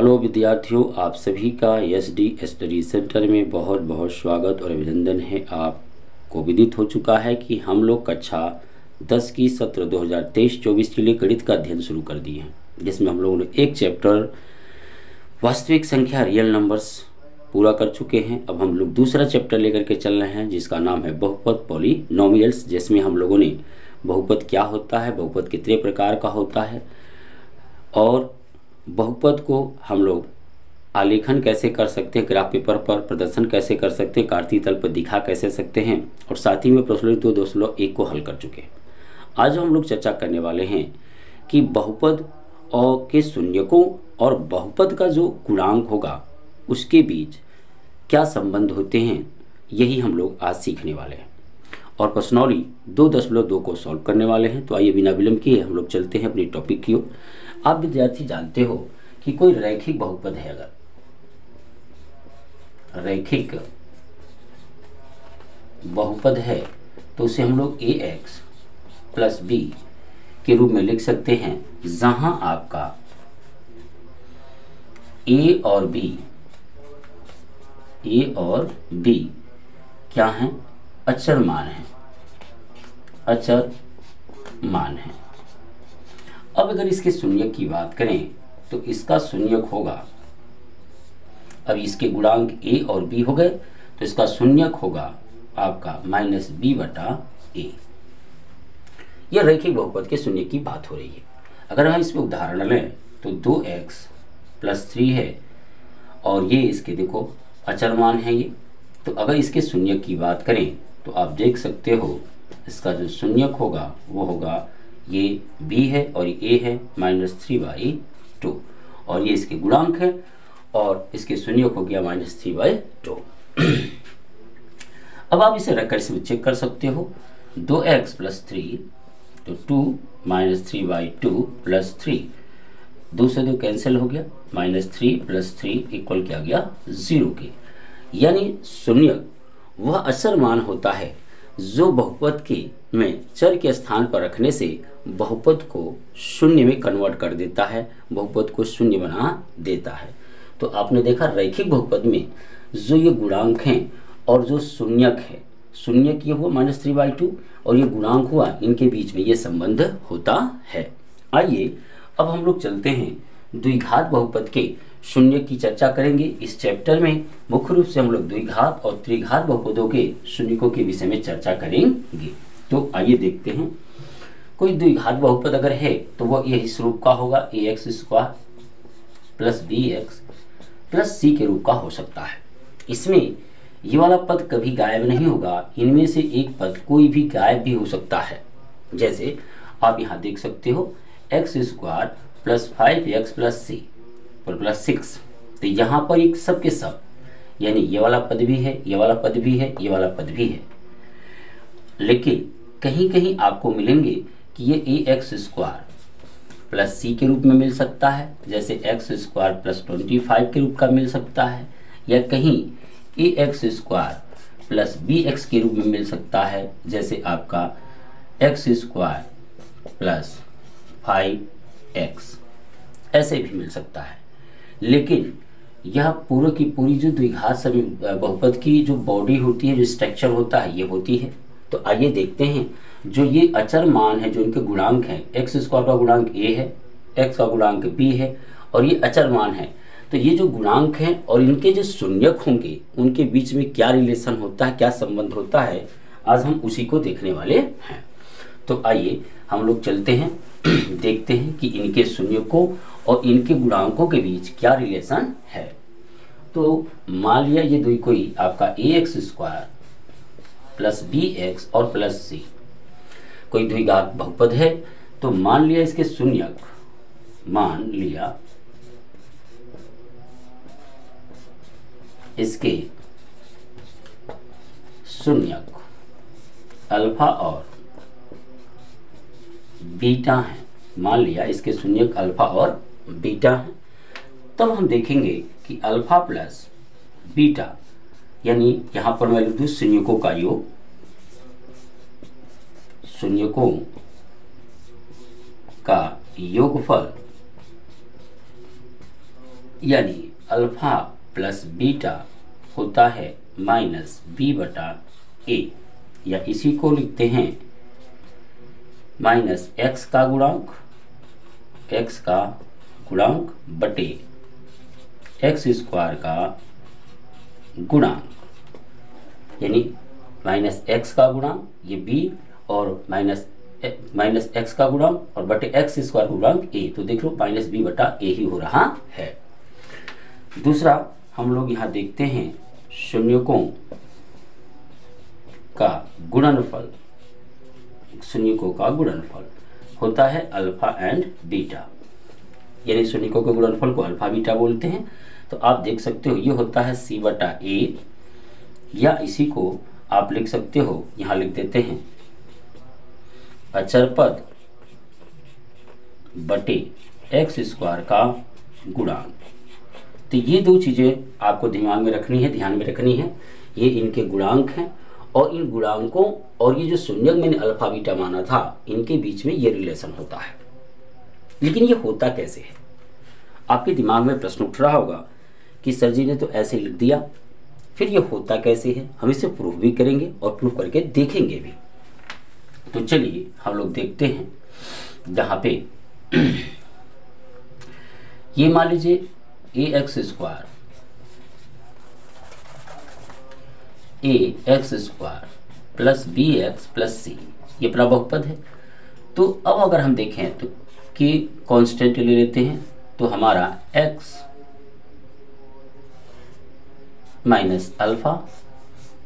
Hello विद्यार्थियों, आप सभी का एसडी स्टडी सेंटर में बहुत बहुत स्वागत और अभिनंदन है। आपको विदित हो चुका है कि हम लोग कक्षा 10 की सत्र 2023-24 के लिए गणित का अध्ययन शुरू कर दिए हैं, जिसमें हम लोगों ने एक चैप्टर वास्तविक संख्या रियल नंबर्स पूरा कर चुके हैं। अब हम लोग दूसरा चैप्टर लेकर के चल रहे हैं, जिसका नाम है बहुपद पॉलिनोमियल्स, जिसमें हम लोगों ने बहुपद क्या होता है, बहुपद कितने प्रकार का होता है और बहुपद को हम लोग आलेखन कैसे कर सकते हैं, ग्राफ पेपर पर प्रदर्शन कैसे कर सकते हैं, कार्तीय तल पर दिखा कैसे सकते हैं, और साथ ही में प्रश्न 2.1 को हल कर चुके हैं। आज हम लोग चर्चा करने वाले हैं कि बहुपद और के शून्यकों और बहुपद का जो गुणांक होगा उसके बीच क्या संबंध होते हैं, यही हम लोग आज सीखने वाले हैं और प्रश्नौली 2.2 को सॉल्व करने वाले हैं। तो आइए बिना विलंब किए हम लोग चलते हैं अपनी टॉपिक की ओर। आप विद्यार्थी जानते हो कि कोई रैखिक बहुपद है, अगर रैखिक बहुपद है तो उसे हम लोग ax प्लस b के रूप में लिख सकते हैं, जहां आपका a और b क्या है, अचर मान है, अचर मान है। अब अगर इसके शून्यक की बात करें तो इसका शून्यक होगा, अब इसके गुणांक a और b हो गए तो इसका शून्यक होगा आपका -b/a। यह रैखिक बहुपद के शून्य की बात हो रही है। अगर हम इसमें उदाहरण लें तो 2x + 3 है और ये इसके देखो अचर मान है ये। तो अगर इसके शून्यक की बात करें तो आप देख सकते हो इसका जो शून्यक होगा वो होगा, ये b है और ये a है -3/2 और ये इसके गुणांक है और इसके शून्यक हो गया -3/2। अब आप इसे रख कर इसमें चेक कर सकते हो, 2x + 3 तो 2 -3/2 + 3, 2 से 2 कैंसिल हो गया, -3 + 3 इक्वल क्या गया 0 के। यानी शून्यक वह अचर मान होता है जो बहुपद के में चर के स्थान पर रखने से बहुपद को शून्य में कन्वर्ट कर देता है, बहुपद को शून्य बना देता है। तो आपने देखा रैखिक बहुपद में जो ये गुणांक हैं और जो शून्यक है, शून्यक ये हुआ -3/2 और ये गुणांक हुआ, इनके बीच में ये संबंध होता है। आइए अब हम लोग चलते हैं द्विघात बहुपद के शून्य की चर्चा करेंगे। इस चैप्टर में मुख्य रूप से हम लोग द्विघात और त्रिघात बहुपदों के शून्यकों के विषय में चर्चा करेंगे। तो आइए देखते हैं, कोई द्विघात बहुपद अगर है तो वह यह इस रूप का होगा, ax² + bx + c के रूप का हो सकता है। इसमें ये वाला पद कभी गायब नहीं होगा, इनमें से एक पद कोई भी गायब भी हो सकता है। जैसे आप यहाँ देख सकते हो x² + 5x + c + 6, तो यहाँ पर एक सब के सब, यानी ये वाला पद भी है, ये वाला पद भी है, ये वाला पद भी है। लेकिन कहीं कहीं आपको मिलेंगे कि ये ax² + c के रूप में मिल सकता है, जैसे x² + 25 के रूप का मिल सकता है, या कहीं ax² + bx के रूप में मिल सकता है, जैसे आपका x² + 5x ऐसे भी मिल सकता है। लेकिन यह पूरी की पूरी जो द्विघात बहुपद की जो बॉडी होती है, जो स्ट्रक्चर होता है, ये होती है। तो आइए देखते हैं, जो ये अचर मान है, जो इनके गुणांक हैं, x² का गुणांक a है, x का गुणांक b है और ये अचर मान है। तो ये जो गुणांक हैं और इनके जो शून्यक होंगे उनके बीच में क्या रिलेशन होता है, क्या संबंध होता है, आज हम उसी को देखने वाले हैं। तो आइए हम लोग चलते हैं, देखते हैं कि इनके शून्यकों और इनके गुणांकों के बीच क्या रिलेशन है। तो मान लिया ये दो कोई आपका ax² + bx और +c कोई द्विघात बहुपद है, तो मान लिया इसके शून्यक, मान लिया इसके शून्यक अल्फा और बीटा है, मान लिया इसके शून्यक अल्फा और बीटा है। तब हम देखेंगे कि अल्फा प्लस बीटा, यानी यहां पर मैं लिख दूं शून्यकों का योग, शून्यकों का योगफल यानी अल्फा प्लस बीटा होता है माइनस बी बटा ए, या इसी को लिखते हैं माइनस एक्स का गुणांक बटे एक्स स्क्वायर का गुणांक, यानी माइनस एक्स का गुणांक ये बी और माइनस एक्स का गुणांक और बटे एक्स स्क्वायर गुणांक ए, तो देख लो माइनस बी बटा ए ही हो रहा है। दूसरा हम लोग यहाँ देखते हैं शून्यकों का गुणनफल, शून्यकों का गुणनफल होता है अल्फा एंड बीटा, यानी शून्यकों के गुणनफल को अल्फा बीटा बोलते हैं। तो आप देख सकते हो ये होता है सी बटा ए, या इसी को आप लिख सकते हो, यहाँ लिख देते हैं अचर पद बटे एक्स स्क्वायर का गुणांक। तो ये दो चीजें आपको दिमाग में रखनी है, ध्यान में रखनी है। ये इनके गुणांक हैं और इन गुणांकों और ये जो शून्यक मैंने अल्फा बीटा माना था, इनके बीच में ये रिलेशन होता है। लेकिन ये होता कैसे है? आपके दिमाग में प्रश्न उठ रहा होगा कि सर जी ने तो ऐसे लिख दिया, फिर ये होता कैसे है? हम इसे प्रूफ भी करेंगे और प्रूफ करके देखेंगे भी। तो चलिए हम लोग देखते हैं। जहाँ पे ये मान लीजिए A x square plus B x plus C, ये अपना बहुपद है। तो अब अगर हम देखें तो के कांस्टेंट ले लेते हैं, तो हमारा x माइनस अल्फा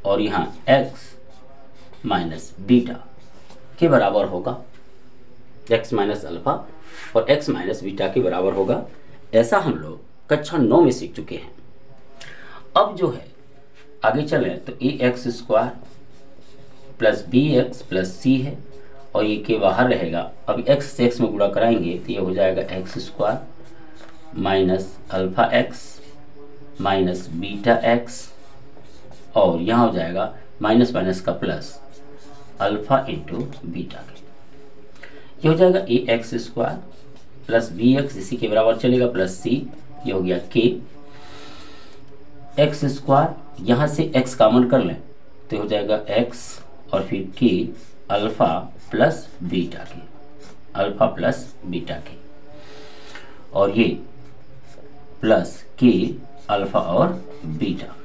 और यहाँ x माइनस बीटा के बराबर होगा, x माइनस अल्फा और x माइनस बीटा के बराबर होगा। ऐसा हम लोग कक्षा 9 में सीख चुके हैं। अब जो है आगे चलें तो A x square plus B x plus C है और ये के बाहर रहेगा। अब x से x में गुणा कराएंगे तो ये हो जाएगा x square minus alpha x minus beta x, और यहाँ हो जाएगा माइनस माइनस का प्लस अल्फा इंटू बीटा के। ये हो जाएगा A x square plus B x, इसी के बराबर चलेगा प्लस सी, ये हो गया के एक्स स्क्वायर, यहाँ से x कॉमन कर लें तो हो जाएगा x और फिर के अल्फा प्लस बीटा के, अल्फा प्लस बीटा के, और ये प्लस के अल्फा और बीटा।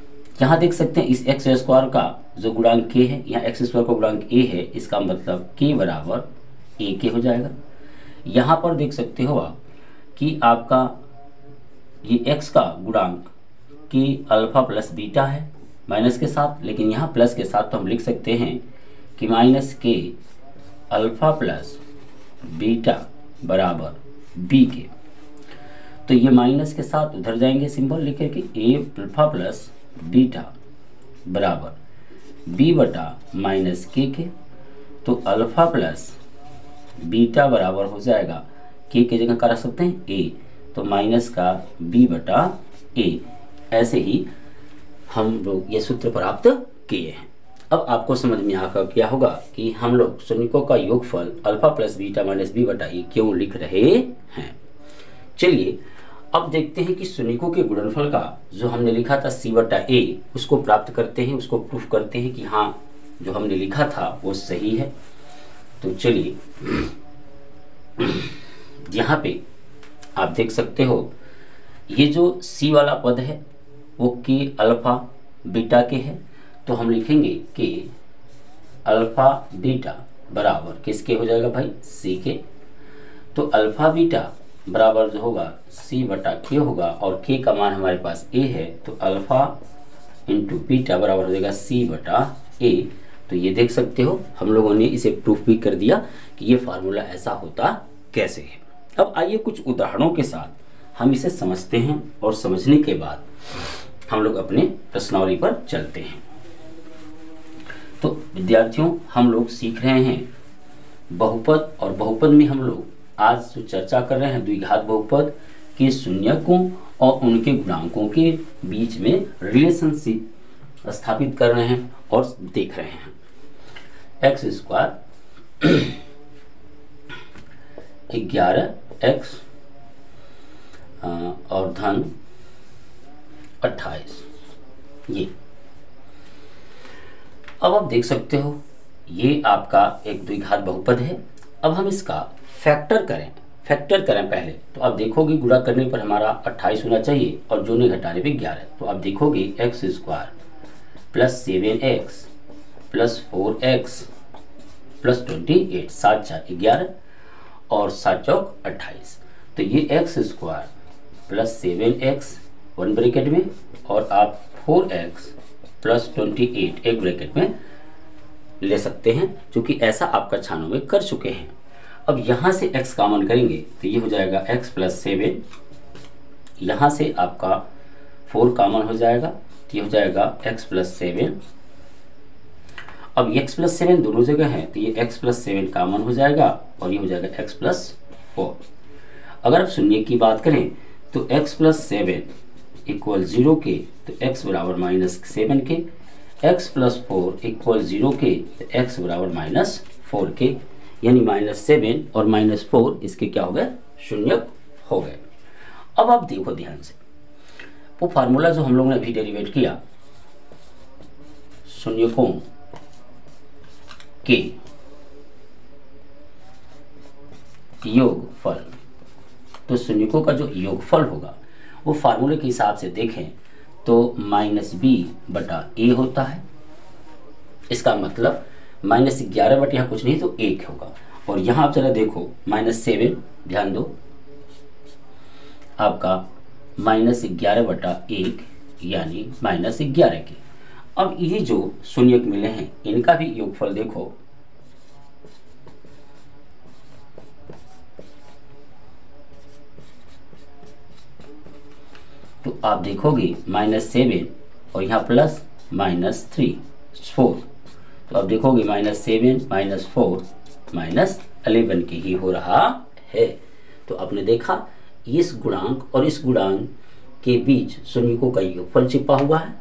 यहाँ देख सकते हैं इस एक्स स्क्वायर का जो गुणांक के है, यहाँ एक्स स्क्वायर का गुणांक ए है, इसका मतलब के बराबर ए के हो जाएगा। यहाँ पर देख सकते हो आप कि आपका ये एक्स का गुणांक के अल्फा प्लस बीटा है माइनस के साथ, लेकिन यहाँ प्लस के साथ तो हम लिख सकते हैं कि माइनस के अल्फा प्लस बीटा बराबर बी के। तो ये माइनस के साथ उधर जाएंगे सिंबल लिख करके, ए अल्फा प्लस बीटा बराबर बी बटा माइनस के। तो अल्फा प्लस बीटा बराबर हो जाएगा के जगह क्या रख सकते हैं ए, तो माइनस का बी बटा ए। ऐसे ही हम लोग ये सूत्र प्राप्त किए हैं। अब आपको समझ में आकर क्या होगा कि हम लोग शून्यकों का योगफल alpha plus beta minus b बटा ए क्यों लिख रहे हैं। चलिए अब देखते हैं कि शून्यकों के गुणनफल का जो हमने लिखा था सी बटा ए, उसको प्राप्त करते हैं, उसको प्रूफ करते हैं कि हाँ जो हमने लिखा था वो सही है। तो चलिए यहाँ पे आप देख सकते हो ये जो सी वाला पद है वो के अल्फा बीटा के है, तो हम लिखेंगे कि अल्फा बीटा बराबर किसके हो जाएगा भाई सी के। तो अल्फा बीटा बराबर जो होगा सी बटा के होगा, और के का मान हमारे पास ए है, तो अल्फा इंटू बीटा बराबर हो जाएगा सी बटा ए। तो ये देख सकते हो हम लोगों ने इसे प्रूफ भी कर दिया कि ये फार्मूला ऐसा होता कैसे है। अब आइए कुछ उदाहरणों के साथ हम इसे समझते हैं और समझने के बाद हम लोग अपने प्रश्नावली पर चलते हैं। तो विद्यार्थियों हम लोग सीख रहे हैं बहुपद, और बहुपद में हम लोग आज जो चर्चा कर रहे हैं द्विघात बहुपद के शून्यकों और उनके गुणांकों के बीच में रिलेशनशिप स्थापित कर रहे हैं और देख रहे हैं। एक्स स्क्वायर 11x और धन 28 ये। अब आप देख सकते हो ये आपका एक द्विघात बहुपद है। अब हम इसका फैक्टर करें पहले, तो आप देखोगे गुणा करने पर हमारा 28 होना चाहिए और जोड़ने घटाने पे 11। तो आप देखोगे x square plus 7x plus 4x plus 28, 7 4 11 और 7 चौक 28। तो ये x square plus 7x 1 bracket में और आप 4x प्लस 28 एक ब्रैकेट में ले सकते हैं, क्योंकि ऐसा आपका छानों में कर चुके हैं। अब यहाँ से x कॉमन करेंगे तो ये हो जाएगा x प्लस 7, यहाँ से आपका 4 कॉमन हो जाएगा तो ये हो जाएगा x प्लस 7। अब x प्लस 7 दोनों जगह है तो ये x प्लस 7 कॉमन हो जाएगा और ये हो जाएगा x प्लस 4। अगर आप शून्य की बात करें तो x प्लस 7 इक्वल 0 के तो x बराबर -7 के, x प्लस 4 इक्वल 0 के तो x बराबर -4 के, यानी -7 और -4 इसके क्या हो गए, शून्यक हो गए। अब आप देखो ध्यान से, वो फार्मूला जो हम लोगों ने अभी डेरिवेट किया शून्यकों के योगफल, तो शून्यकों का जो योगफल होगा वो फार्मूले के हिसाब से देखें तो -b/a होता है। इसका मतलब -11 बटे यहाँ कुछ नहीं तो 1 होगा। और यहाँ आप जरा देखो -7, ध्यान दो आपका -11/1 यानी -11 के। अब ये जो शून्यक मिले हैं इनका भी योगफल देखो, तो आप देखोगे -7 और यहाँ प्लस -3 4, तो आप देखोगे -7 -4 -11 के ही हो रहा है। तो आपने देखा इस गुणांक और इस गुणांक के बीच शून्यकों का योगफल छिपा हुआ है।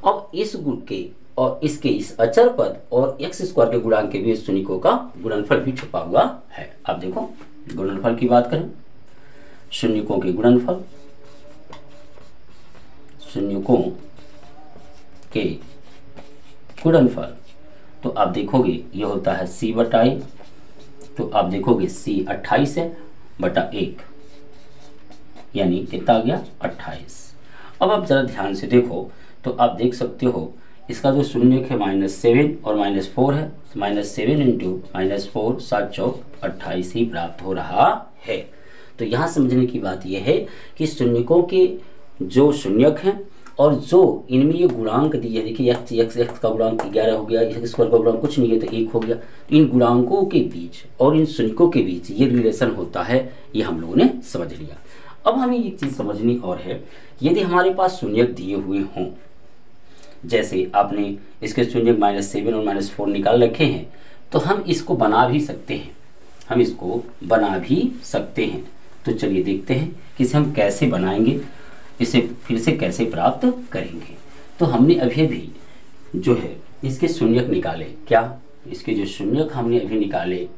अब इस गुण के और इसके इस अचर पद और x स्क्वायर के गुणांक के बीच शून्यकों का गुणनफल भी छुपा हुआ है। आप देखो गुणनफल की बात करें, शून्यकों के गुणनफल, शून्यकों के गुणनफल, तो आप देखोगे ये होता है c/i, तो आप देखोगे c 28 है बटा 1, यानी कितना आ गया 28। अब आप जरा ध्यान से देखो तो आप देख सकते हो इसका जो शून्यक है -7 और -4 है, तो -7 इंटू -4 7 चौक 28 ही प्राप्त हो रहा है। तो यहाँ समझने की बात यह है कि शून्यकों के जो शून्यक हैं और जो इनमें ये गुणांक दिए हैं, देखिए x का गुणांक 11 हो गया, x स्क्वायर का गुणांक कुछ नहीं है तो 1 हो गया। तो इन गुणांकों के बीच और इन शून्यकों के बीच ये रिलेशन होता है, ये हम लोगों ने समझ लिया। अब हमें एक चीज़ समझनी और है, यदि हमारे पास शून्यक दिए हुए हों, जैसे आपने इसके शून्यक -7 और -4 निकाल रखे हैं, तो हम इसको बना भी सकते हैं, तो चलिए देखते हैं कि इसे हम कैसे बनाएंगे, इसे फिर से कैसे प्राप्त करेंगे। तो हमने अभी जो है इसके शून्यक निकाले, क्या इसके जो शून्यक हमने अभी निकाले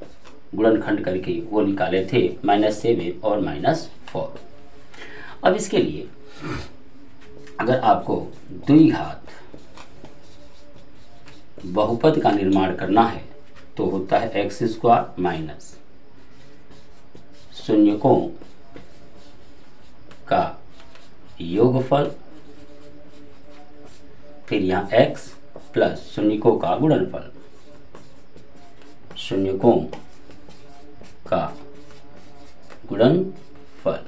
गुणनखंड करके वो निकाले थे -7 और -4। अब इसके लिए अगर आपको द्विघात बहुपद का निर्माण करना है तो होता है x² माइनस शून्यकों का योगफल, फिर यहाँ x प्लस शून्यकों का गुणनफल, शून्यकों का गुणनफल।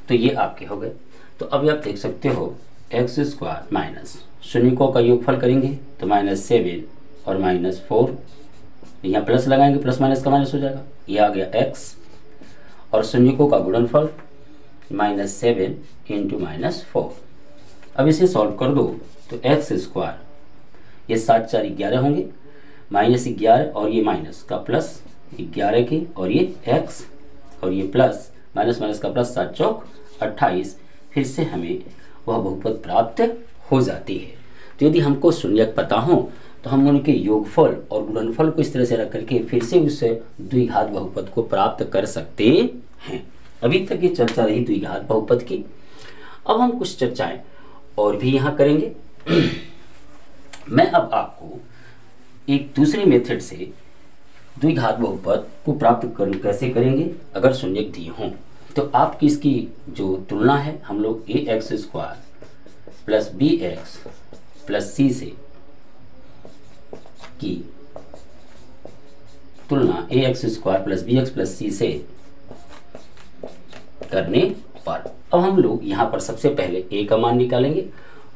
तो ये आपके हो गए। तो अभी आप देख सकते हो x² माइनस शून्यकों का योगफल करेंगे तो -7 और -4, यहाँ प्लस लगाएंगे, प्लस माइनस का माइनस हो जाएगा, ये आ गया x, और शून्यकों का गुणनफल -7 इंटू -4। अब इसे सॉल्व कर दो तो x², ये 7 4 11 होंगे, -11 और ये माइनस का प्लस 11 के, और ये x और ये प्लस माइनस माइनस का प्लस 7 चौक 28, फिर से हमें वह बहुपद प्राप्त हो जाती है। तो यदि हमको शून्यक पता हो तो हम उनके योगफल और गुणनफल को इस तरह से रख करके फिर से उस द्विघात बहुपद को प्राप्त कर सकते हैं। अभी तक ये चर्चा रही द्विघात बहुपद की। अब हम कुछ चर्चाएं और भी यहाँ करेंगे। मैं अब आपको एक दूसरे मेथड से द्विघात बहुपद को प्राप्त कैसे करेंगे अगर शून्यक दिए हों। तो आपकी इसकी जो तुलना है हम लोग ax² plus bx plus c से की तुलना ax² plus bx plus c से करने पर अब हम लोग यहाँ पर सबसे पहले a का मान निकालेंगे।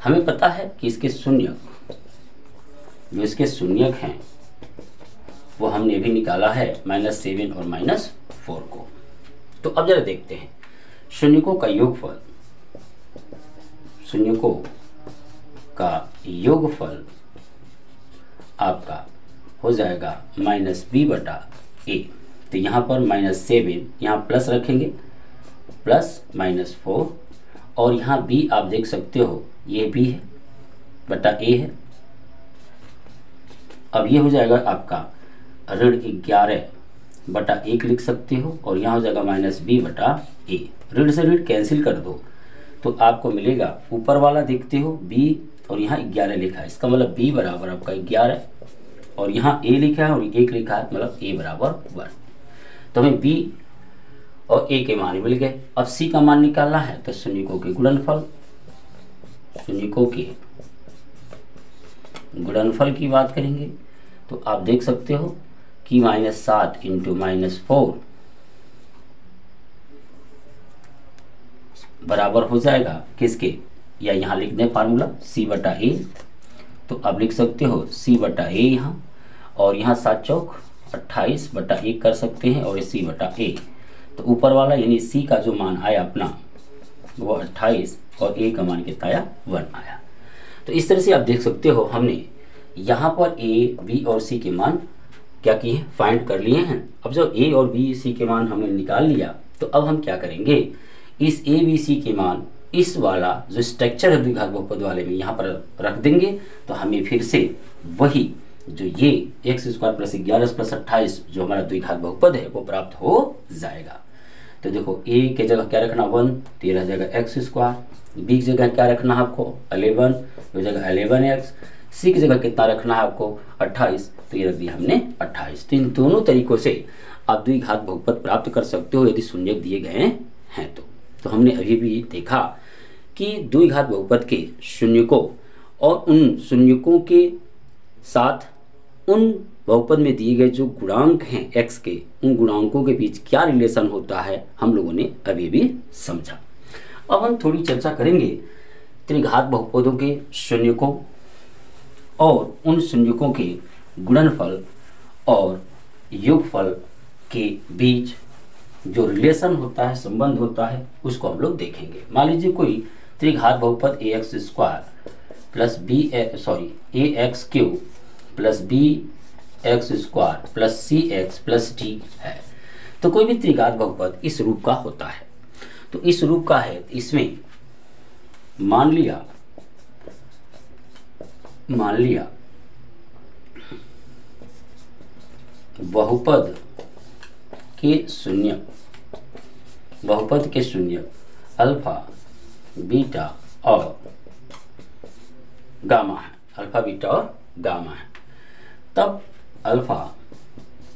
हमें पता है कि इसके शून्यक जो इसके शून्यक हैं वो हमने भी निकाला है -7 और -4 को। तो अब जरा देखते हैं शून्यकों का योगफल, शून्यकों का योगफल आपका हो जाएगा -b/a। तो यहाँ पर -7 यहाँ प्लस रखेंगे प्लस -4 और यहाँ b आप देख सकते हो ये b है बटा a है। अब ये हो जाएगा आपका -11/1 लिख सकते हो और यहाँ हो जाएगा -b/a। ऋण से ऋण कैंसिल कर दो तो आपको मिलेगा ऊपर वाला देखते हो b और यहाँ 11 लिखा है, इसका मतलब b बराबर आपका 11 और यहाँ a लिखा है और 1 लिखा है मतलब a बराबर 1। तो हमें b और a के मान मिल गए। अब c का मान निकालना है तो शून्यकों के गुणनफल, शून्यकों के गुणनफल की बात करेंगे तो आप देख सकते हो कि -7 × -4 बराबर हो जाएगा किसके, या यहाँ लिख दें फार्मूला c/a। तो आप लिख सकते हो c/a यहाँ और यहाँ 7 चौक 28/1 कर सकते हैं और c/a। तो ऊपर वाला यानी c का जो मान आया अपना वो 28 और a का मान कितना आया 1 आया। तो इस तरह से आप देख सकते हो हमने यहाँ पर a, b और c के मान क्या किए हैं, फाइंड कर लिए हैं। अब जब a और b, c के मान हमने निकाल लिया तो अब हम क्या करेंगे, इस a, b, c के मान इस वाला जो स्ट्रक्चर है द्विघात बहुपद वाले में यहाँ पर रख देंगे तो हमें फिर से वही जो ये x² प्लस 11 प्लस 28 जो हमारा द्विघात बहुपद है वो प्राप्त हो जाएगा। तो देखो a के जगह क्या रखना 1, 13 जगह x², b की जगह क्या रखना है आपको 11, तो जगह 11x, c की जगह कितना रखना है आपको 28, तो ये रख दिया हमने 28। तो इन दोनों तरीकों से आप द्विघात बहुपद प्राप्त कर सकते हो यदि शून्यक दिए गए हैं तो हमने अभी भी देखा कि द्विघात बहुपद के शून्यकों और उन शून्यकों के साथ उन बहुपद में दिए गए जो गुणांक हैं x के, उन गुणांकों के बीच क्या रिलेशन होता है हम लोगों ने अभी भी समझा। अब हम थोड़ी चर्चा करेंगे त्रिघात बहुपदों के शून्यकों और उन शून्यकों के गुणनफल और योगफल के बीच जो रिलेशन होता है, संबंध होता है, उसको हम लोग देखेंगे। मान लीजिए कोई त्रिघात बहुपद ax² plus ax³ plus bx² plus cx plus d है। तो कोई भी त्रिघात बहुपद इस रूप का होता है। तो इस रूप का है, इसमें मान लिया बहुपद के शून्यक अल्फा, बीटा और गामा है, अल्फा, बीटा और गामा है। तब alpha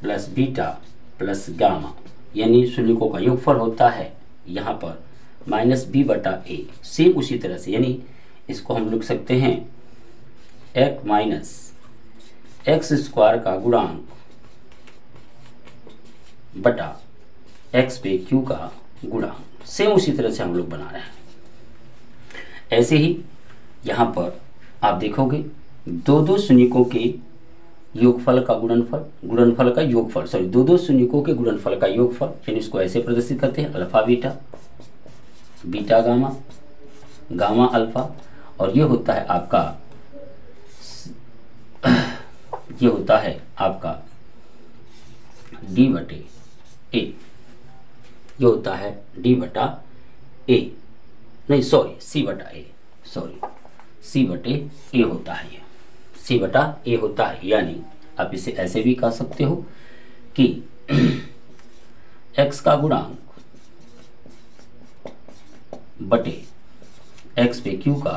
plus beta plus gamma यानी शून्यकों का योगफल होता है यहाँ पर -b/a। सेम उसी तरह से यानी इसको हम लिख सकते हैं एक माइनस x² का गुणांक बटा x पे q का गुणांक। सेम उसी तरह से हम लोग बना रहे हैं। ऐसे ही यहाँ पर आप देखोगे दो शून्यकों के योगफल का गुणनफल का योगफल, सॉरी दो शून्यकों के गुणनफल का योगफल, यानी इसको ऐसे प्रदर्शित करते हैं alpha beta, beta gamma, gamma alpha, और ये होता है आपका d/a। ये होता है d/a, नहीं सॉरी c/a होता है, ये c/a होता है। यानी आप इसे ऐसे भी कह सकते हो कि x का गुणांक बटे x पे q का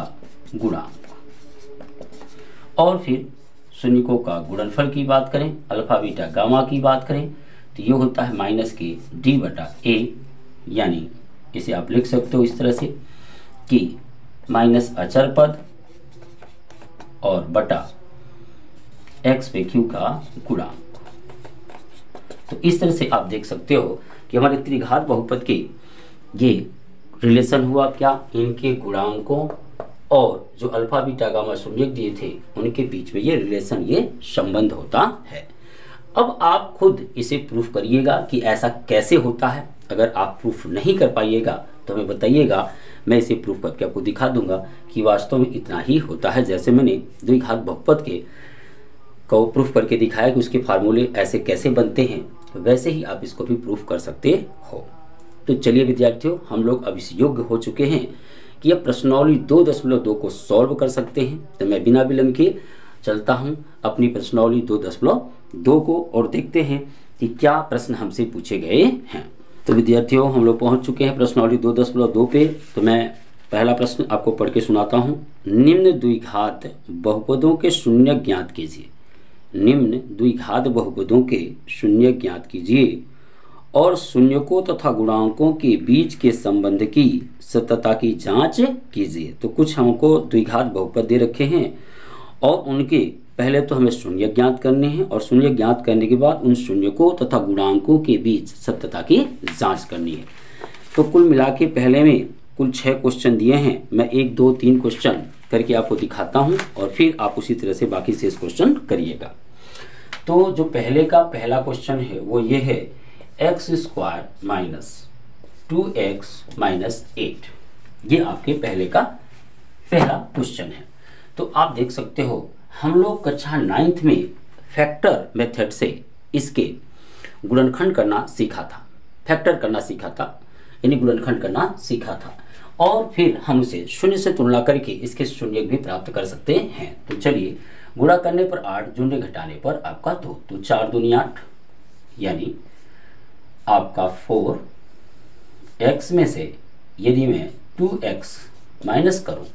गुणांक। और फिर शून्यकों का गुणनफल की बात करें, अल्फा बीटा गामा की बात करें, तो ये होता है माइनस के डी बटा ए, यानी इसे आप लिख सकते हो इस तरह से कि माइनस अचर पद और बटा x पे q का गुणांक। तो इस तरह से आप देख सकते हो कि हमारे त्रिघात बहुपद के ये रिलेशन हुआ क्या, इनके गुणांकों और जो अल्फा बीटा गामा शून्यक दिए थे उनके बीच में ये रिलेशन, ये संबंध होता है। अब आप खुद इसे प्रूफ करिएगा कि ऐसा कैसे होता है। अगर आप प्रूफ नहीं कर पाइएगा तो हमें बताइएगा, मैं इसे प्रूफ करके आपको दिखा दूंगा कि वास्तव में इतना ही होता है। जैसे मैंने द्विघात बहुपद के को प्रूफ करके दिखाया कि उसके फार्मूले ऐसे कैसे बनते हैं, वैसे ही आप इसको भी प्रूफ कर सकते हो। तो चलिए विद्यार्थियों, हम लोग अब इस योग्य हो चुके हैं कि अब प्रश्नावली 2.2 को सॉल्व कर सकते हैं। तो मैं बिना विलंब के चलता हूं अपनी प्रश्नावली 2.2 को और देखते हैं कि क्या प्रश्न हमसे पूछे गए हैं। तो विद्यार्थियों, हम लोग पहुंच चुके हैं प्रश्नावली 2.2 पे। तो मैं पहला प्रश्न आपको पढ़ के सुनाता हूं। निम्न द्विघात बहुपदों के शून्य ज्ञात कीजिए। निम्न द्विघात बहुपदों के शून्य ज्ञात कीजिए और शून्यकों तथा गुणांकों के बीच के संबंध की सत्यता की जांच कीजिए। तो कुछ हमको द्विघात बहुपद दे रखे हैं और उनके पहले तो हमें शून्य ज्ञात करने हैं और शून्य ज्ञात करने के बाद उन शून्यकों तथा गुणांकों के बीच सत्यता की जांच करनी है। तो कुल मिला के पहले में कुल 6 क्वेश्चन दिए हैं। मैं 1, 2, 3 क्वेश्चन करके आपको दिखाता हूं और फिर आप उसी तरह से बाकी शेष क्वेश्चन करिएगा। तो जो पहले का पहला क्वेश्चन है वो ये है x² माइनस 2x माइनस 8। ये आपके पहले का पहला क्वेश्चन है। तो आप देख सकते हो हम लोग कक्षा 9th में फैक्टर मेथड से इसके गुणनखंड करना सीखा था, फैक्टर करना सीखा था, यानी गुणनखंड करना सीखा था। और फिर हम उसे शून्य से तुलना करके इसके शून्य भी प्राप्त कर सकते हैं। तो चलिए, गुणा करने पर 8, शून्य घटाने पर आपका 2, तो 4 दूनी 8, यानी आपका 4x में से यदि मैं 2x माइनस करूं,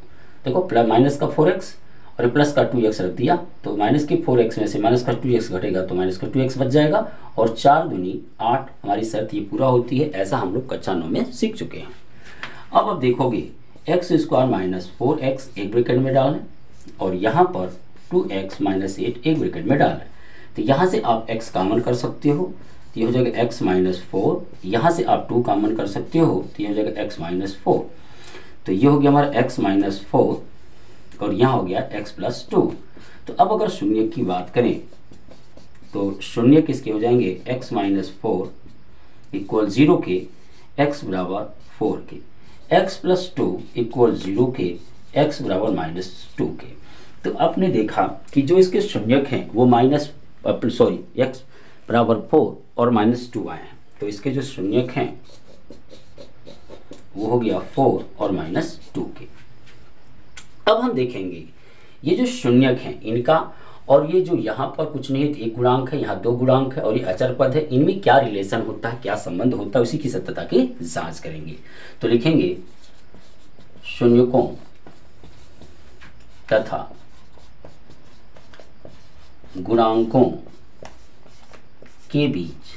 देखो प्लस माइनस का 4x और प्लस का 2x रख दिया, तो माइनस के 4x में से माइनस का 2x घटेगा तो माइनस का 2x बच जाएगा और 4 दूनी 8, हमारी शर्त ये पूरा होती है। ऐसा हम लोग कक्षा 9 में सीख चुके हैं। अब देखोगे x² माइनस 4x एक ब्रैकेट में डालें और यहाँ पर 2x माइनस 8 एक ब्रैकेट में डालें। तो यहाँ से आप x कॉमन कर सकते हो, तो ये हो जाएगा x माइनस 4। यहाँ से आप 2 कॉमन कर सकते हो, तो ये हो जाएगा x माइनस 4। तो ये हो गया हमारा x माइनस 4 और यहाँ हो गया x प्लस 2। तो अब अगर शून्य की बात करें तो शून्य किसके हो जाएंगे, x माइनस 4 इक्वल 0 के x बराबर 4 के, x प्लस 2 इक्वल 0 के x बराबर माइनस 2 के। तो आपने देखा कि जो इसके शून्यक हैं वो x बराबर 4 और माइनस 2 आए हैं। तो इसके जो शून्यक हैं वो हो गया 4 और माइनस 2 के। अब हम देखेंगे ये जो शून्यक हैं इनका, और ये जो यहाँ पर कुछ नहीं है, एक गुणांक है, यहाँ 2 गुणांक है और ये अचर पद है, इनमें क्या रिलेशन होता है, क्या संबंध होता है, उसी की सत्यता की जांच करेंगे। तो लिखेंगे शून्यकों तथा गुणांकों के बीच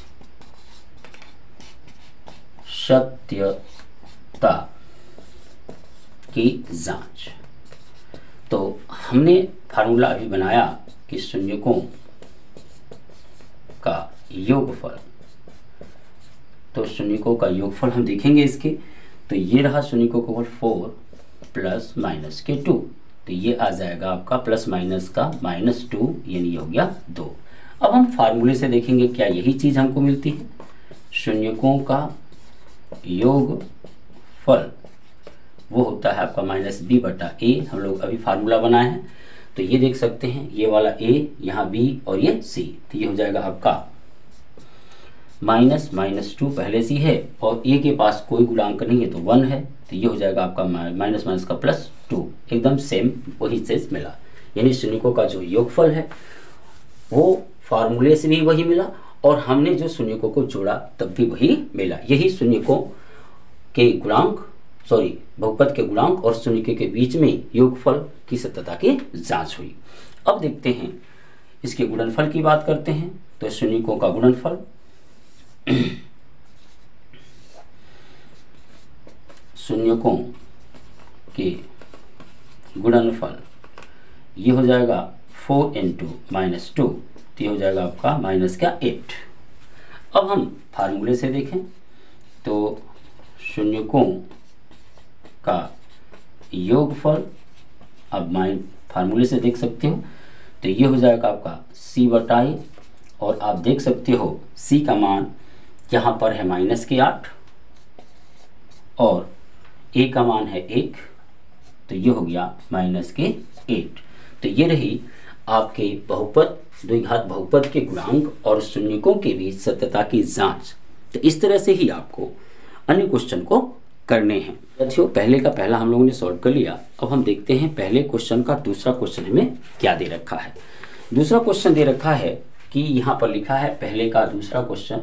सत्यता की जांच। तो हमने फार्मूला अभी बनाया कि शून्यकों का योगफल, तो शून्यकों का योगफल हम देखेंगे इसके। तो ये रहा शून्यकों का 4 प्लस माइनस के 2, तो ये आ जाएगा आपका प्लस माइनस का माइनस 2, यानी हो गया 2। अब हम फार्मूले से देखेंगे क्या यही चीज हमको मिलती है। शून्यकों का योगफल वो होता है आपका माइनस b बटा a। हम लोग अभी फार्मूला बनाए हैं, तो ये देख सकते हैं, ये वाला a, यहाँ b और ये c। तो ये हो जाएगा आपका माइनस माइनस 2 पहले से है और a के पास कोई गुणांक नहीं है तो 1 है, तो ये हो जाएगा आपका माइनस माइनस का प्लस 2, एकदम सेम वही चीज मिला। यानी शून्यकों का जो योगफल है वो फार्मूले से भी वही मिला और हमने जो शून्यकों को जोड़ा तब भी वही मिला। यही शून्यकों के गुणांक बहुपद के गुणांक और शून्य के बीच में योगफल की सत्यता की जांच हुई। अब देखते हैं इसके गुणनफल की बात करते हैं। तो शून्यकों का गुणनफल शून्यकों के गुणनफल ये हो जाएगा 4 × -2, तो ये हो जाएगा आपका -8। अब हम फार्मूले से देखें तो शून्यकों का योगफल, अब फार्मूले से देख सकते हो तो ये हो जाएगा आपका c/a, और आप देख सकते हो c का मान यहाँ पर है -8 और a का मान है 1, तो ये हो गया -8। तो ये रही आपके बहुपद, द्विघात बहुपद के गुणांक और शून्यकों के बीच सत्यता की जांच। तो इस तरह से ही आपको अन्य क्वेश्चन को करने हैं। साथियों, पहले का पहला हम लोगों ने सॉल्व कर लिया। अब हम देखते हैं पहले क्वेश्चन का दूसरा क्वेश्चन हमें क्या दे रखा है। दूसरा क्वेश्चन दे रखा है कि यहाँ पर लिखा है पहले का दूसरा क्वेश्चन,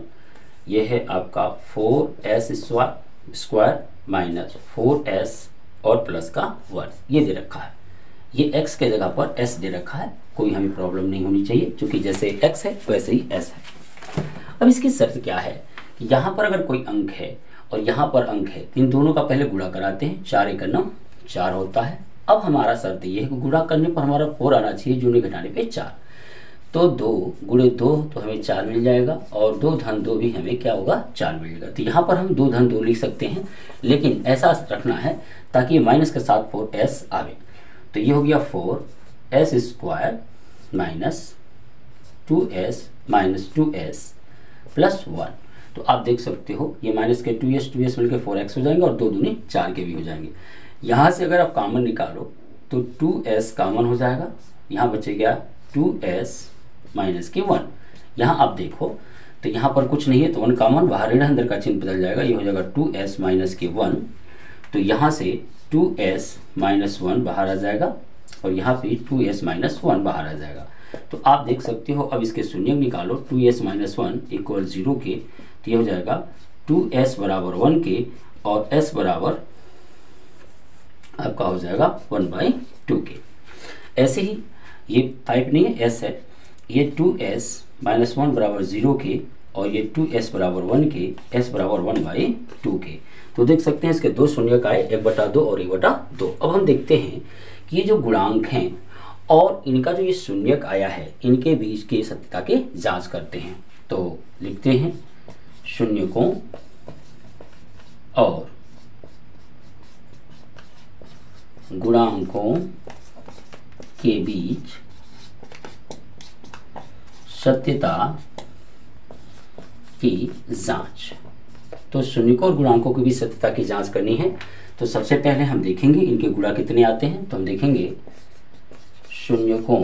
ये है आपका 4s² माइनस 4s और प्लस का 1, ये दे रखा है। ये x के जगह पर s दे रखा है, कोई हमें प्रॉब्लम नहीं होनी चाहिए, क्योंकि जैसे x है वैसे ही s है। अब इसकी शर्त क्या है कि यहाँ पर अगर कोई अंक है और यहाँ पर अंक है, इन दोनों का पहले गुणा कराते हैं, 4 × 9 4 होता है। अब हमारा शर्त ये है कि गुणा करने पर हमारा 4 आना चाहिए, जोड़ने घटाने पे 4, तो 2 × 2 तो हमें 4 मिल जाएगा, और 2 धन 2 भी हमें क्या होगा 4 मिलेगा। तो यहाँ पर हम 2 धन 2 लिख सकते हैं, लेकिन ऐसा रखना है ताकि माइनस के साथ 4s आवे। तो ये हो गया 4s² minus 2s minus 2s plus 1। तो आप देख सकते हो ये माइनस के 2s मिलकर 4x हो जाएंगे और 2 दूनी 4 के भी हो जाएंगे। यहाँ से अगर आप कॉमन निकालो तो 2s कॉमन हो जाएगा, यहाँ बचेगा 2s माइनस के 1। यहाँ आप देखो तो यहाँ पर कुछ नहीं है तो 1 कॉमन, बाहर ऋण अंदर का चिन्ह बदल जाएगा, ये हो जाएगा 2s माइनस के 1। तो यहाँ से 2s माइनस 1 बाहर आ जाएगा और यहाँ पे 2s माइनस 1 बाहर आ जाएगा। तो आप देख सकते हो, अब इसके शून्य निकालो 2s माइनस 1 = 0 के, तो ये हो जाएगा 2s बराबर 1 के और s बराबर आपका हो जाएगा 1/2 के। ऐसे ही ये टाइप नहीं है, s है, ये 2s माइनस 1 बराबर 0 के और ये 2s बराबर 1 के, s बराबर 1/2 के। तो देख सकते हैं इसके 2 शून्य का है, 1/2 और 1/2। अब हम देखते हैं कि ये जो गुणांक हैं और इनका जो ये शून्यक आया है, इनके बीच की सत्यता की जांच करते हैं। तो लिखते हैं शून्यकों और गुणांकों के बीच सत्यता की जांच। तो शून्यकों और गुणांकों की बीच सत्यता की जांच करनी है। तो सबसे पहले हम देखेंगे इनके गुणा कितने आते हैं। तो हम देखेंगे शून्यकों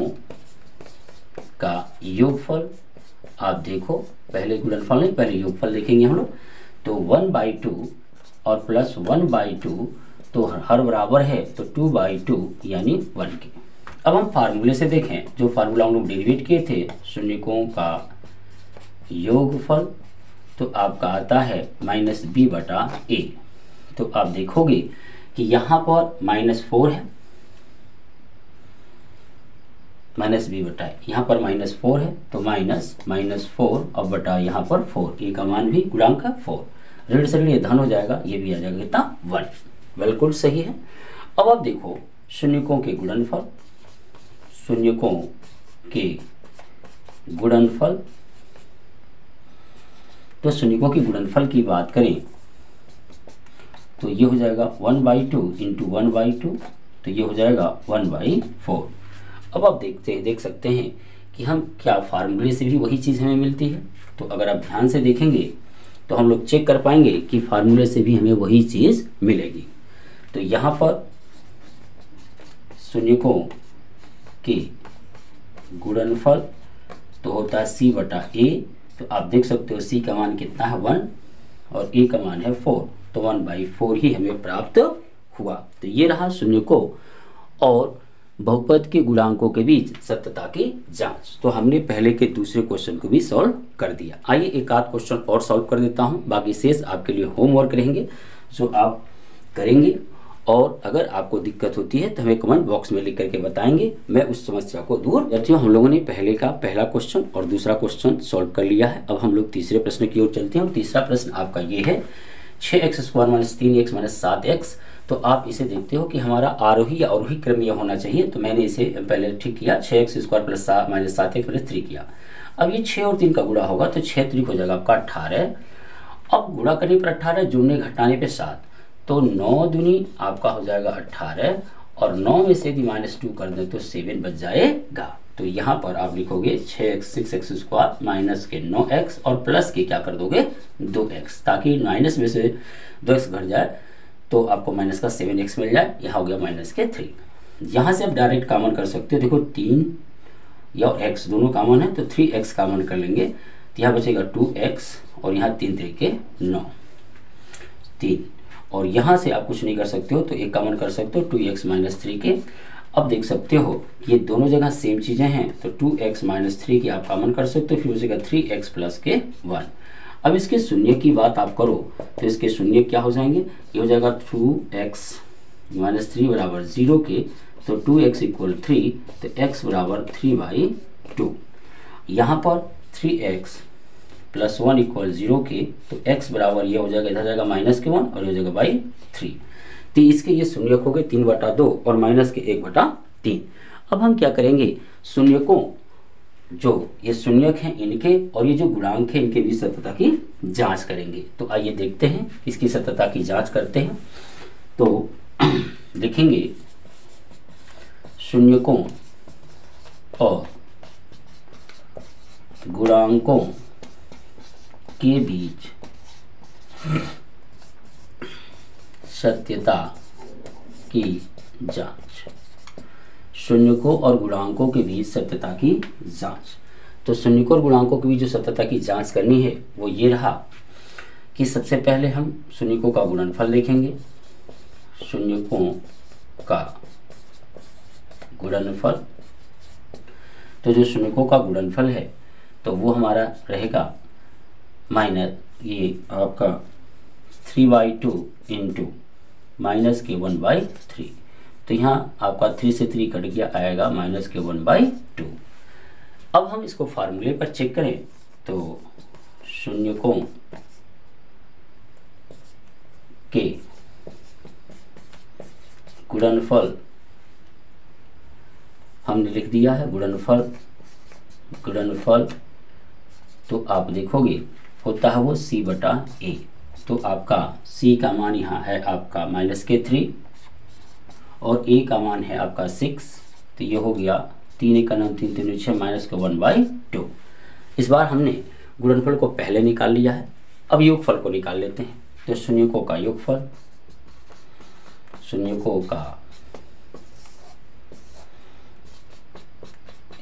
का योगफल, आप देखो पहले गुणनफल नहीं पहले योगफल देखेंगे हम लोग। तो 1/2 और प्लस 1/2 तो हर बराबर है, तो 2/2 यानी 1 के। अब हम फार्मूले से देखें, जो फार्मूला हम लोग डेरिवेट किए थे शून्यकों का योगफल, तो आपका आता है -b/a। तो आप देखोगे कि यहाँ पर -4 है, -b/a, यहाँ पर -4 है, तो -4 और बटा यहाँ पर 4, ए का मान भी गुणांक है 4, ऋण से लिए धन हो जाएगा, ये भी आ जाएगा कितना 1, बिल्कुल सही है। अब आप देखो शून्यकों के गुणनफल, शून्यकों के गुणनफल, तो शून्यकों की गुणनफल की बात करें तो ये हो जाएगा 1/2 × 1/2, तो ये हो जाएगा 1/4। अब आप देख सकते हैं कि हम क्या फार्मूले से भी वही चीज़ हमें मिलती है। तो अगर आप ध्यान से देखेंगे तो हम लोग चेक कर पाएंगे कि फार्मूले से भी हमें वही चीज़ मिलेगी। तो यहाँ पर शून्यकों के गुणनफल तो होता है c/a। तो आप देख सकते हो c का मान कितना है 1 और a का मान है 4, तो 1/4 ही हमें प्राप्त हुआ। तो ये रहा शून्यकों और बहुपद के गुणांकों के बीच सत्यता की जांच। तो हमने पहले के दूसरे क्वेश्चन को भी सॉल्व कर दिया। आइए एक आध क्वेश्चन और सॉल्व कर देता हूं, बाकी शेष आपके लिए होमवर्क रहेंगे जो आप करेंगे, और अगर आपको दिक्कत होती है तो हमें कमेंट बॉक्स में लिख करके बताएंगे, मैं उस समस्या को दूर करती हूँ। हम लोगों ने पहला क्वेश्चन और दूसरा क्वेश्चन सॉल्व कर लिया है। अब हम लोग तीसरे प्रश्न की ओर चलते हैं, और तीसरा प्रश्न आपका ये है 6x² - 3x - 7x। तो आप इसे देखते हो कि हमारा आरोही या अवरोही क्रम यह होना चाहिए, तो मैंने इसे पहले ठीक किया, 6x² + 7x + 3 किया। अब ये 6 और 3 का गुणा होगा तो 6 3 हो जाएगा आपका 18। अब गुणा करने पर 18, जोड़ने घटाने पे 7, तो 9 दूनी आपका हो जाएगा 18, और 9 में से यदि -2 कर दें तो 7 बच जाएगा। तो यहाँ पर आप लिखोगे 6x² माइनस के 9x और प्लस के क्या कर दोगे 2x, ताकि माइनस में से 2x घट जाए तो आपको माइनस का 7x मिल जाए। यहाँ हो गया माइनस के 3। यहाँ से आप डायरेक्ट कॉमन कर सकते हो, देखो 3 या x दोनों कॉमन है तो 3x कॉमन कर लेंगे, तो यहाँ बचेगा 2x, और यहाँ 3 3 के 9 3, और यहाँ से आप कुछ नहीं कर सकते हो तो एक कॉमन कर सकते हो 2x - 3 के। अब देख सकते हो ये दोनों जगह सेम चीज़ें हैं, तो 2x - 3 की आप कॉमन कर सकते हो, फिर बचेगा 3x प्लस के 1। अब इसके शून्य की बात आप करो तो इसके शून्य क्या हो जाएंगे, ये हो जाएगा 2x - 3 बराबर 0 के, तो 2x = 3, तो x बराबर 3/2। यहाँ पर 3x + 1 = 0 के, तो x बराबर ये हो जाएगा, इधर जाएगा -1 और ये हो जाएगा /3। तो इसके ये शून्यक हो गए 3/2 और माइनस के 1/3। अब हम क्या करेंगे, शून्यकों जो ये शून्यक हैं इनके और ये जो गुणांक है इनके बीच सत्यता की जांच करेंगे। तो आइए देखते हैं इसकी सत्यता की जांच करते हैं। तो लिखेंगे शून्यकों और गुणांकों के बीच सत्यता की जांच। शून्यकों और गुणांकों के बीच सत्यता की जांच। तो शून्यकों और गुणांकों के बीच जो सत्यता की जांच करनी है वो ये रहा कि सबसे पहले हम शून्यकों का गुणनफल देखेंगे। शून्यकों का गुणनफल, तो जो शून्यकों का गुणनफल है तो वो हमारा रहेगा माइनस ये आपका 3/2 इंटू माइनस के 1/3। तो यहाँ आपका 3 से 3 कट गया, आएगा माइनस के 1/2। अब हम इसको फार्मूले पर चेक करें तो शून्यकों के गुणनफल हमने लिख दिया है, गुणनफल तो आप देखोगे होता है वो c/a। तो आपका c का मान यहाँ है आपका -3 और a का मान है आपका 6, तो ये हो गया 3 × 9 3 3 6 माइनस के 1/2। इस बार हमने गुणनफल को पहले निकाल लिया है, अब योगफल को निकाल लेते हैं। तो शून्यकों का योगफल, शून्यकों का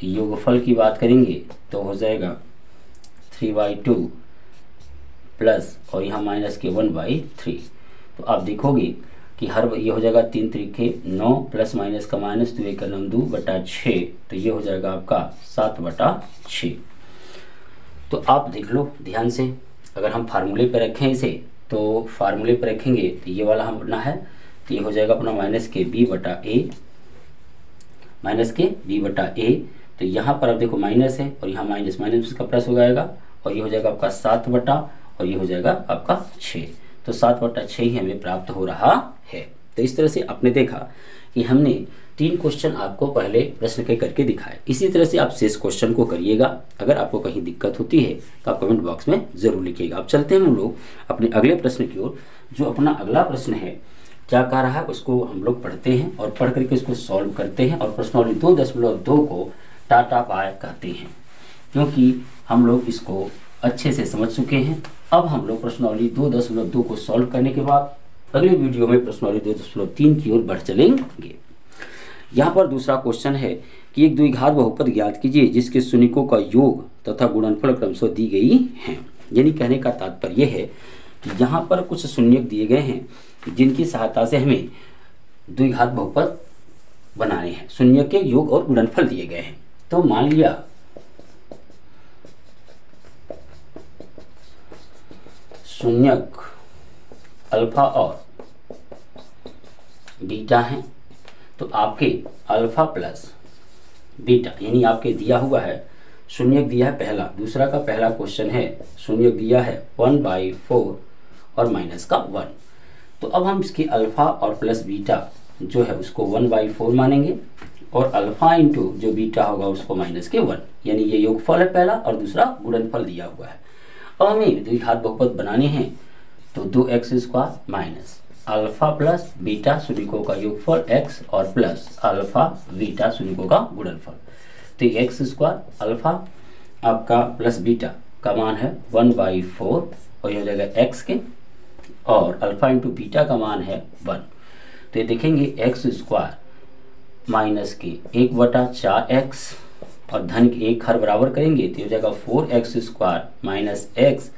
योगफल की बात करेंगे तो हो जाएगा 3/2 प्लस और यहाँ माइनस के 1/3। तो आप देखोगे कि हर ये हो जाएगा 3 3 के 9 प्लस माइनस का माइनस, 2 1 9 2/6, तो ये हो जाएगा आपका 7/6। तो आप देख लो ध्यान से, अगर हम फार्मूले पर रखें इसे तो फार्मूले पर रखेंगे तो ये वाला हम अपना है, तो ये हो जाएगा अपना माइनस के b/a। तो यहाँ पर आप देखो माइनस है और यहाँ माइनस माइनस का प्लस हो जाएगा, और ये हो जाएगा आपका 7 और ये हो जाएगा आपका 6। तो 7/6 ही हमें प्राप्त हो रहा है। तो इस तरह से आपने देखा कि हमने 3 क्वेश्चन आपको पहले प्रश्न के करके दिखाए। इसी तरह से आप शेष क्वेश्चन को करिएगा। अगर आपको कहीं दिक्कत होती है तो आप कमेंट बॉक्स में ज़रूर लिखिएगा। अब चलते हैं हम लोग अपने अगले प्रश्न की ओर। जो अपना अगला प्रश्न है क्या कह रहा है उसको हम लोग पढ़ते हैं और पढ़ करके उसको सॉल्व करते हैं, और प्रश्नावली 2.2 को टाटा बाय कहते हैं, क्योंकि हम लोग इसको अच्छे से समझ चुके हैं। अब हम लोग प्रश्नावली 2.2 को सॉल्व करने के बाद अगले वीडियो में प्रश्नावली 2.3 की ओर बढ़ चलेंगे। यहाँ पर दूसरा क्वेश्चन है कि एक द्विघात बहुपद ज्ञात कीजिए जिसके शून्यकों का योग तथा गुणनफल क्रमशः दी गई हैं। यानी कहने का तात्पर्य है कि यहाँ पर कुछ शून्यक दिए गए हैं जिनकी सहायता से हमें द्विघात बहुपद बनाने हैं। शून्यक के योग और गुणनफल दिए गए हैं। तो मान लिया शून्यक अल्फा और बीटा हैं, तो आपके अल्फ़ा प्लस बीटा यानी आपके दिया हुआ है शून्यक दिया है पहला, दूसरा का पहला क्वेश्चन है शून्यक दिया है 1/4 और माइनस का 1। तो अब हम इसके अल्फ़ा और प्लस बीटा जो है उसको 1/4 मानेंगे और अल्फ़ा इंटू जो बीटा होगा उसको माइनस के 1, यानी ये योगफल है पहला और दूसरा गुणनफल दिया हुआ है। अब हमें द्विघात बहुपद बनाने हैं, तो 2x² minus alpha plus beta शून्यकों का योगफल x और प्लस अल्फ़ा बीटा शून्यकों का गुणनफल। तो x² अल्फ़ा आपका प्लस बीटा का मान है 1/4 और यह हो जाएगा x के, और अल्फ़ा इंटू बीटा का मान है 1। तो ये देखेंगे x² माइनस के 1/4x और धन के 1 हर बराबर करेंगे तो हो जाएगा 4x² माइनस x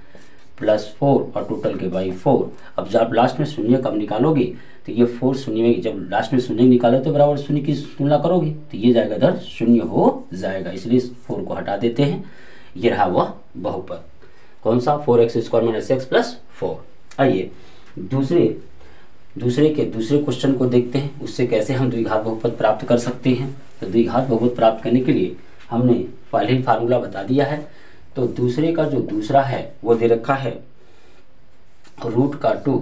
प्लस 4 और टोटल के बाई 4। अब जब लास्ट में शून्य कब निकालोगे तो ये 4 शून्य में, जब लास्ट में शून्य निकालो तो बराबर शून्य की तुलना करोगे तो ये जाएगा इधर शून्य हो जाएगा, इसलिए इस 4 को हटा देते हैं। ये रहा वह बहुपद कौन सा 4x² माइनस x प्लस 4। आइए दूसरे क्वेश्चन को देखते हैं, उससे कैसे हम द्विघात बहुपद प्राप्त कर सकते हैं। तो द्विघात बहुपद प्राप्त करने के लिए हमने पहले ही फार्मूला बता दिया है। तो दूसरे का जो दूसरा है वो दे रखा है √2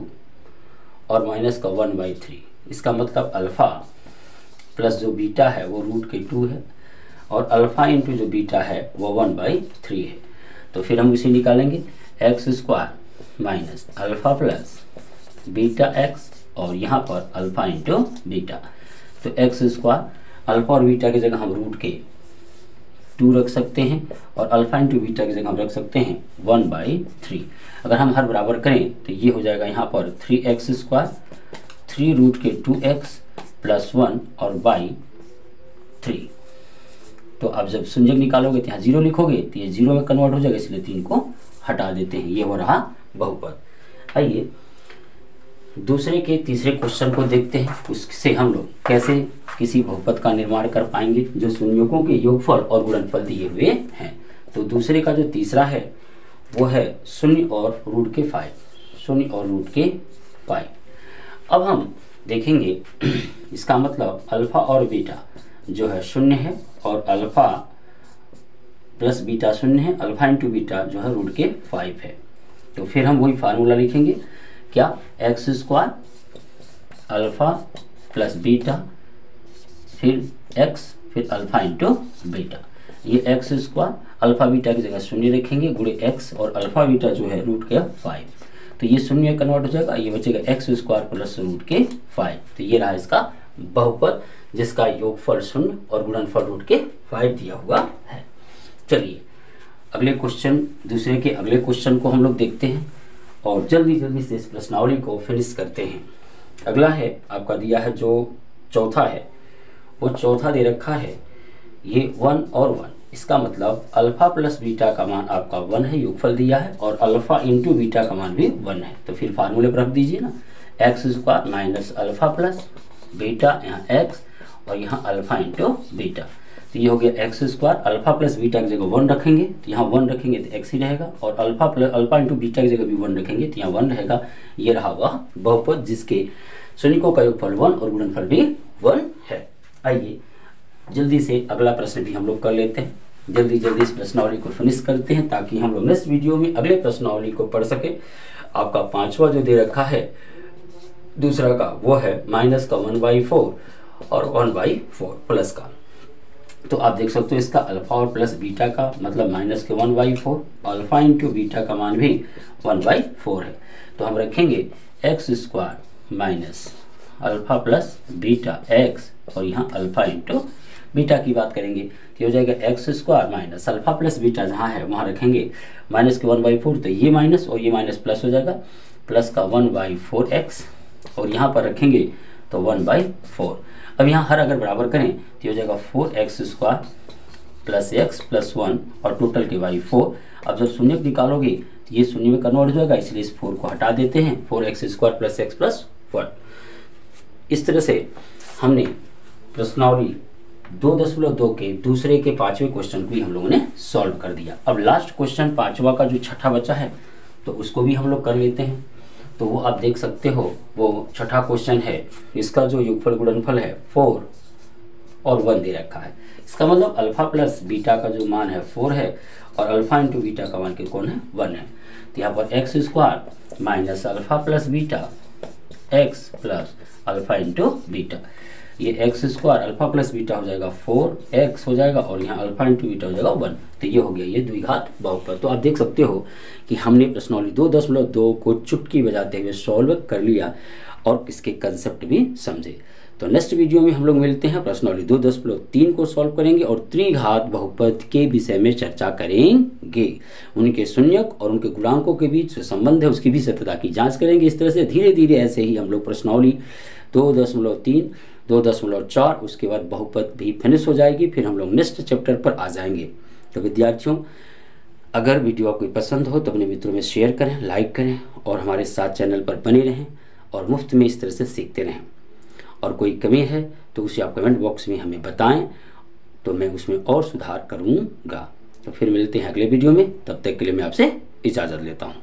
और माइनस का 1/3। इसका मतलब अल्फ़ा प्लस जो बीटा है वो √2 है और अल्फ़ा इंटू जो बीटा है वो 1/3 है। तो फिर हम इसे निकालेंगे x² minus alpha plus beta x और यहाँ पर अल्फ़ा इंटू बीटा। तो x² अल्फ़ा और बीटा की जगह हम √2 रख सकते हैं और अल्फ़ा इंटू बीटा की जगह हम रख सकते हैं 1/3। अगर हम हर बराबर करें तो ये हो जाएगा यहाँ पर 3x² 3√2x प्लस 1 और बाई 3। तो अब जब शून्यक निकालोगे तो यहाँ 0 लिखोगे तो ये 0 में कन्वर्ट हो जाएगा, इसलिए 3 को हटा देते हैं। ये हो रहा बहुपद। आइए दूसरे के तीसरे क्वेश्चन को देखते हैं, उससे हम लोग कैसे किसी बहुपद का निर्माण कर पाएंगे जो शून्यकों के योगफल और गुणनफल दिए हुए हैं। तो दूसरे का जो तीसरा है वो है 0 और √5, 0 और √5। अब हम देखेंगे इसका मतलब अल्फ़ा और बीटा जो है 0 है और अल्फ़ा प्लस बीटा 0 है, अल्फ़ा इंटू बीटा जो है √5 है। तो फिर हम वही फार्मूला लिखेंगे, क्या x² अल्फ़ा प्लस बीटा फिर x फिर अल्फ़ा इंटू बीटा। ये x² अल्फ़ा बीटा की जगह 0 रखेंगे गुणे x और अल्फ़ा बीटा जो है √5, तो ये 0 कन्वर्ट हो जाएगा, ये बचेगा x² प्लस √5। तो ये रहा इसका बहुपद जिसका योगफल 0 और गुणनफल √5 दिया हुआ है। चलिए अगले क्वेश्चन, दूसरे के अगले क्वेश्चन को हम लोग देखते हैं और जल्दी से इस प्रश्नावली को फिनिश करते हैं। अगला है आपका दिया है जो चौथा है, वो चौथा दे रखा है ये 1 और 1। इसका मतलब अल्फ़ा प्लस बीटा का मान आपका 1 है, योगफल दिया है, और अल्फ़ा इंटू बीटा का मान भी 1 है। तो फिर फार्मूले पर रख दीजिए ना, x² minus alpha plus beta, यहाँ x और यहाँ अल्फ़ा इंटू बीटा। तो ये हो गया x² अल्फ़ा प्लस बीटा की जगह 1 रखेंगे तो यहाँ 1 रखेंगे तो x ही रहेगा, और अल्फ़ा इंटू बीटा की जगह भी 1 रखेंगे तो यहाँ 1 रहेगा। ये रहा वह बहुपद जिसके शून्यकों का योगफल 1 और गुणनफल भी 1 है। आइए जल्दी से अगला प्रश्न भी हम लोग कर लेते हैं, जल्दी इस प्रश्नावली को फिनिश करते हैं ताकि हम लोग नेक्स्ट वीडियो में अगले प्रश्नावली को पढ़ सके। आपका पांचवा जो दे रखा है दूसरा का वो है माइनस का 1/4 और 1/4 प्लस का। तो आप देख सकते हो इसका अल्फ़ा और प्लस बीटा का मतलब माइनस के 1/4, अल्फ़ा इंटू बीटा का मान भी 1/4 है। तो हम रखेंगे x² minus alpha plus beta x और यहाँ अल्फ़ा इंटू बीटा की बात करेंगे तो हो जाएगा x² minus alpha plus beta, जहाँ है वहाँ रखेंगे माइनस के 1/4, तो ये माइनस और ये माइनस प्लस हो जाएगा, प्लस का 1/4x और यहाँ पर रखेंगे तो 1/4। अब यहाँ हर अगर बराबर करें तो हो जाएगा 4x² प्लस x प्लस 1 और टोटल के बाई 4। अब जब शून्य निकालोगे तो ये शून्य में कन्वर्ट हो जाएगा, इसलिए इस 4 को हटा देते हैं, 4x² प्लस x प्लस 1। इस तरह से हमने प्रश्नावली 2.2 के दूसरे के पांचवें क्वेश्चन को भी हम लोगों ने सॉल्व कर दिया। अब लास्ट क्वेश्चन पांचवा का जो छठा बचा है तो उसको भी हम लोग कर लेते हैं। तो वो आप देख सकते हो, वो छठा क्वेश्चन है, इसका जो योगफल गुणनफल है 4 और 1 दे रखा है। इसका मतलब अल्फा प्लस बीटा का जो मान है 4 है और अल्फा इंटू बीटा का मान कौन है 1 है। तो यहाँ पर x square minus alpha plus beta x plus alpha into beta, ये x square alpha plus beta हो जाएगा 4x हो जाएगा और यहाँ अल्फा इंटू बीटा हो जाएगा 1। तो ये हो गया ये द्विघात बहुपद। तो आप देख सकते हो कि हमने प्रश्नावली 2.2 को चुटकी बजाते हुए सॉल्व कर लिया और इसके कंसेप्ट भी समझे। तो नेक्स्ट वीडियो में हम लोग मिलते हैं, प्रश्नावली 2.3 को सॉल्व करेंगे और त्रिघात बहुपद के विषय में चर्चा करेंगे। उनके शून्यक और उनके गुणांकों के बीच जो संबंध है उसकी भी सत्यता की जांच करेंगे। इस तरह से धीरे धीरे ऐसे ही हम लोग प्रश्नावली 2.3, 2.4 उसके बाद बहुपद भी फिनिश हो जाएगी, फिर हम लोग नेक्स्ट चैप्टर पर आ जाएंगे। तो विद्यार्थियों, अगर वीडियो आपको पसंद हो तो अपने मित्रों में शेयर करें, लाइक करें और हमारे साथ चैनल पर बने रहें और मुफ्त में इस तरह से सीखते रहें। और कोई कमी है तो उसे आप कमेंट बॉक्स में हमें बताएं, तो मैं उसमें और सुधार करूँगा। तो फिर मिलते हैं अगले वीडियो में, तब तक के लिए मैं आपसे इजाज़त लेता हूँ।